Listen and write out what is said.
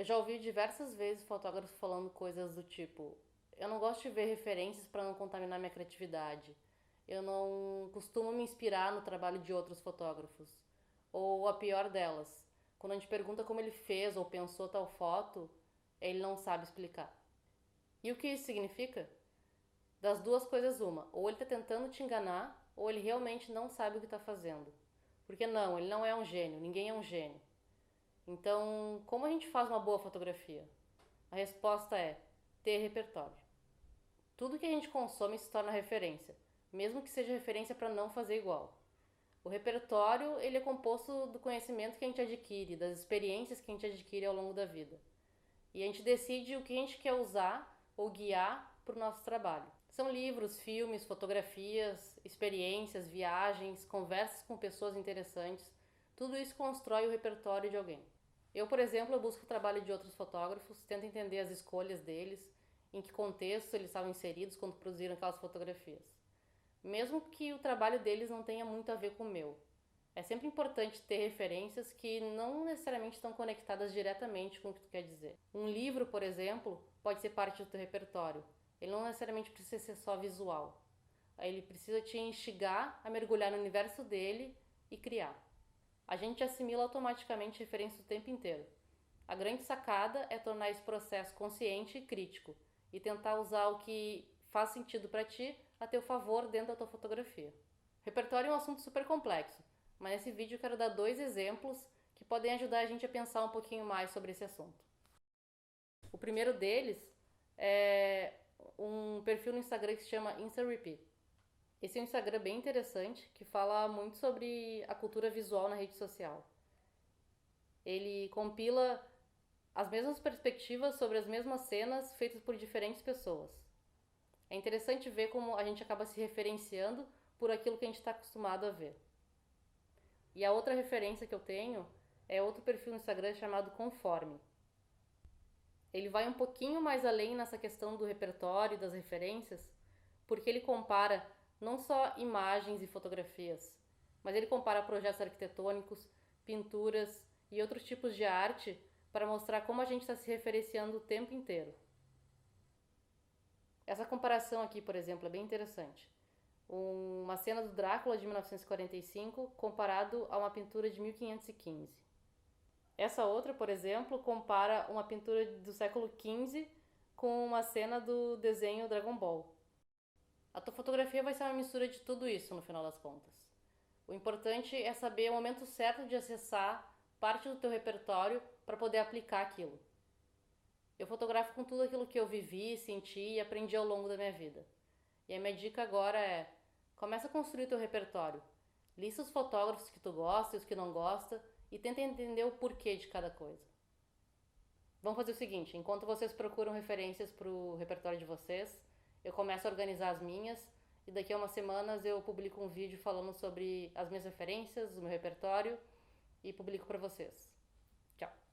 Eu já ouvi diversas vezes fotógrafos falando coisas do tipo: eu não gosto de ver referências para não contaminar minha criatividade. Eu não costumo me inspirar no trabalho de outros fotógrafos. Ou a pior delas, quando a gente pergunta como ele fez ou pensou tal foto, ele não sabe explicar. E o que isso significa? Das duas coisas uma, ou ele está tentando te enganar, ou ele realmente não sabe o que está fazendo. Porque não, ele não é um gênio, ninguém é um gênio. Então, como a gente faz uma boa fotografia? A resposta é ter repertório. Tudo que a gente consome se torna referência, mesmo que seja referência para não fazer igual. O repertório, ele é composto do conhecimento que a gente adquire, das experiências que a gente adquire ao longo da vida. E a gente decide o que a gente quer usar ou guiar para o nosso trabalho. São livros, filmes, fotografias, experiências, viagens, conversas com pessoas interessantes. Tudo isso constrói o repertório de alguém. Eu, por exemplo, eu busco o trabalho de outros fotógrafos, tento entender as escolhas deles, em que contexto eles estavam inseridos quando produziram aquelas fotografias. Mesmo que o trabalho deles não tenha muito a ver com o meu. É sempre importante ter referências que não necessariamente estão conectadas diretamente com o que tu quer dizer. Um livro, por exemplo, pode ser parte do teu repertório. Ele não necessariamente precisa ser só visual. Ele precisa te instigar a mergulhar no universo dele e criar. A gente assimila automaticamente referências o tempo inteiro. A grande sacada é tornar esse processo consciente e crítico e tentar usar o que faz sentido para ti a teu favor dentro da tua fotografia. Repertório é um assunto super complexo, mas nesse vídeo eu quero dar 2 exemplos que podem ajudar a gente a pensar um pouquinho mais sobre esse assunto. O primeiro deles é um perfil no Instagram que se chama InstaRepeat. Esse é um Instagram bem interessante que fala muito sobre a cultura visual na rede social. Ele compila as mesmas perspectivas sobre as mesmas cenas feitas por diferentes pessoas. É interessante ver como a gente acaba se referenciando por aquilo que a gente está acostumado a ver. E a outra referência que eu tenho é outro perfil no Instagram chamado Conforme. Ele vai um pouquinho mais além nessa questão do repertório e das referências, porque ele compara não só imagens e fotografias, mas ele compara projetos arquitetônicos, pinturas e outros tipos de arte para mostrar como a gente está se referenciando o tempo inteiro. Essa comparação aqui, por exemplo, é bem interessante. Uma cena do Drácula de 1945 comparado a uma pintura de 1515. Essa outra, por exemplo, compara uma pintura do século XV com uma cena do desenho Dragon Ball. A tua fotografia vai ser uma mistura de tudo isso no final das contas. O importante é saber o momento certo de acessar parte do teu repertório para poder aplicar aquilo. Eu fotografo com tudo aquilo que eu vivi, senti e aprendi ao longo da minha vida. E a minha dica agora é: começa a construir teu repertório. Lista os fotógrafos que tu gosta e os que não gosta e tenta entender o porquê de cada coisa. Vamos fazer o seguinte, enquanto vocês procuram referências para o repertório de vocês, eu começo a organizar as minhas e daqui a umas semanas eu publico um vídeo falando sobre as minhas referências, o meu repertório e publico para vocês. Tchau!